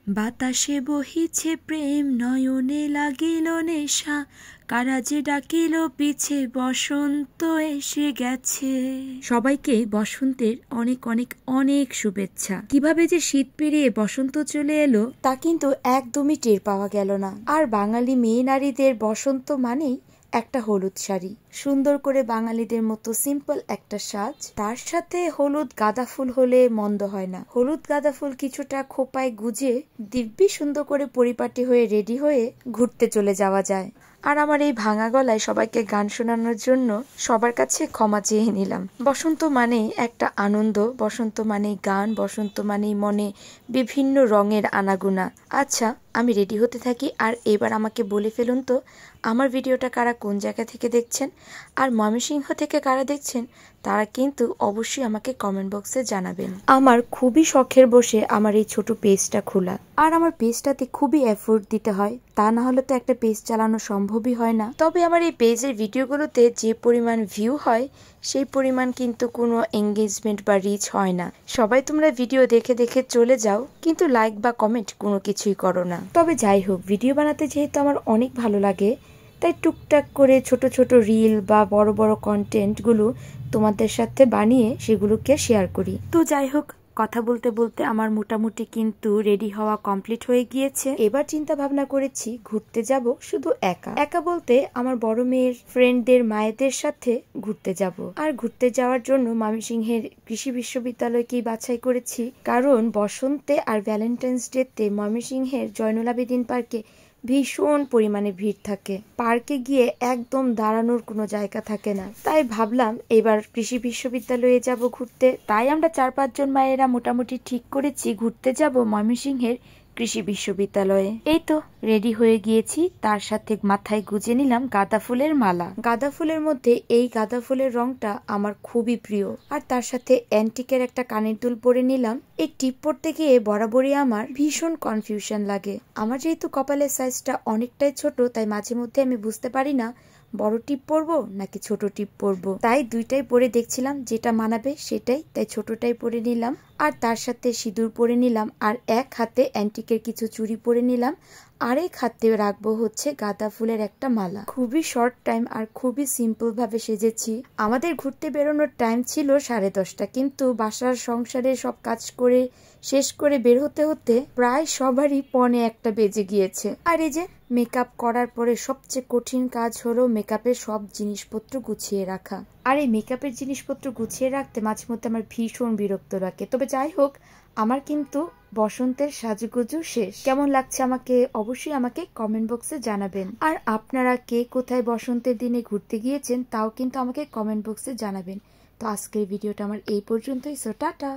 বাতাসে বহিছে প্রেম নয়নে লাগিল নেশা কারা যে ডাকিল পিছে বসন্ত এসে গেছে। সবাইকে বসন্তের অনেক অনেক অনেক শুভেচ্ছা। কিভাবে যে শীত পেরিয়ে বসন্ত চলে এলো তা কিন্তু একদমই টের পাওয়া গেল না। আর বাঙালি মেয়ে নারীদের বসন্ত মানেই একটা হলুদ শাড়ি, সুন্দর করে বাঙালিদের মতো সিম্পল একটা সাজ, তার সাথে হলুদ গাঁদা ফুল হলে মন্দ হয় না। হলুদ গাঁদা ফুল কিছুটা খোপায় গুজে দিব্যি সুন্দর করে পরিপাটি হয়ে রেডি হয়ে ঘুরতে চলে যাওয়া যায়। আর আমার এই ভাঙা গলায় সবাইকে গান শোনানোর জন্য সবার কাছে ক্ষমা চেয়ে নিলাম। বসন্ত মানেই একটা আনন্দ, বসন্ত মানেই গান, বসন্ত মানেই মনে বিভিন্ন রঙের আনাগোনা। আচ্ছা, আমি রেডি হতে থাকি। আর এবার আমাকে বলে ফেলুন তো আমার ভিডিওটা কারা কোন জায়গা থেকে দেখছেন, আর ময়মনসিংহ থেকে কারা দেখছেন তারা কিন্তু অবশ্যই আমাকে কমেন্ট বক্সে জানাবেন। আমার খুবই শখের বসে আমার এই ছোট পেজটা খোলা, আর আমার পেজটাতে খুবই এফোর্ট দিতে হয়, তা না হলে তো একটা পেজ চালানো সম্ভবই হয় না। তবে আমার এই পেজের ভিডিওগুলোতে যে পরিমাণ ভিউ হয় সেই পরিমাণ কিন্তু কোনো এঙ্গেজমেন্ট বা রিচ হয় না। সবাই তোমরা ভিডিও দেখে দেখে চলে যাও, কিন্তু লাইক বা কমেন্ট কোনো কিছুই করো না। তবে যাই হোক, ভিডিও বানাতে যেহেতু আমার অনেক ভালো লাগে, তাই টুকটাক করে ছোট ছোট রিল বা বড় বড় কন্টেন্টগুলো তোমাদের সাথে বানিয়ে সেগুলোকে শেয়ার করি। তো যাই হোক, কথা বলতে বলতে আমার মোটামুটি কিন্তু রেডি হওয়া কমপ্লিট হয়ে গিয়েছে। এবার চিন্তা ভাবনা করেছি ঘুরতে যাব শুধু একা একা, বলতে আমার বড় মেয়ের ফ্রেন্ডদের মায়েদের সাথে ঘুরতে যাব। আর ঘুরতে যাওয়ার জন্য ময়মনসিংহের কৃষি বিশ্ববিদ্যালয়কেই বাছাই করেছি, কারণ বসন্তে আর ভ্যালেন্টাইন্স ডেতে ময়মনসিংহের জয়নুল আবেদিন পার্কে ভীষণ পরিমাণে ভিড় থাকে। পার্কে গিয়ে একদম দাঁড়ানোর কোনো জায়গা থাকে না। তাই ভাবলাম এবার কৃষি বিশ্ববিদ্যালয়ে যাব ঘুরতে। তাই আমরা 4-5 জন মায়েরা মোটামুটি ঠিক করেছি ঘুরতে যাব ময়মনসিংহের কৃষি বিশ্ববিদ্যালয়ে। এই তো রেডি হয়ে গিয়েছি, তার সাথে মাথায় গুজে নিলাম গাঁদা ফুলের মালা। গাঁদা ফুলের মধ্যে এই গাঁদা ফুলের রংটা আমার খুবই প্রিয়। আর তার সাথে অ্যান্টিকের একটা কানের দুল পরে নিলাম। এই টিপ পরতে গিয়ে বরাবরই আমার ভীষণ কনফিউশন লাগে। আমার যেহেতু কপালের সাইজটা অনেকটাই ছোট, তাই মাঝে মধ্যে আমি বুঝতে পারি না বড় টিপ পরবো নাকি ছোট টিপ পরবো। তাই দুইটাই পরে দেখছিলাম যেটা মানাবে সেটাই, তাই ছোটটাই পরে নিলাম। আর তার সাথে সিঁদুর পরে নিলাম, আর এক হাতে অ্যান্টিকের কিছু চুড়ি পরে নিলাম, আরেক হাতে রাখবো হচ্ছে গাঁদা ফুলের একটা মালা। খুবই শর্ট টাইম আর খুবই সিম্পল ভাবে সেজেছি। আমাদের ঘুরতে বেরোনোর টাইম ছিল 10:30, কিন্তু বাসার সংসারে সব কাজ করে শেষ করে বের হতে হতে প্রায় সবারই 1:45 বেজে গিয়েছে। আর এই যে মেকআপ করার পরে সবচেয়ে কঠিন কাজ হলো মেকআপের সব জিনিসপত্র গুছিয়ে রাখা। আর এই মেকআপের জিনিসপত্র গুছিয়ে রাখতে মাঝে মধ্যে আমার ভীষণ বিরক্ত লাগে। তবে যাই হোক, আমার কিন্তু বসন্তের সাজুগুজু শেষ। কেমন লাগছে আমাকে অবশ্যই আমাকে কমেন্ট বক্সে জানাবেন। আর আপনারা কে কোথায় বসন্তের দিনে ঘুরতে গিয়েছেন তাও কিন্তু আমাকে কমেন্ট বক্সে জানাবেন। তো আজকের ভিডিওটা আমার এই পর্যন্তই। So tata.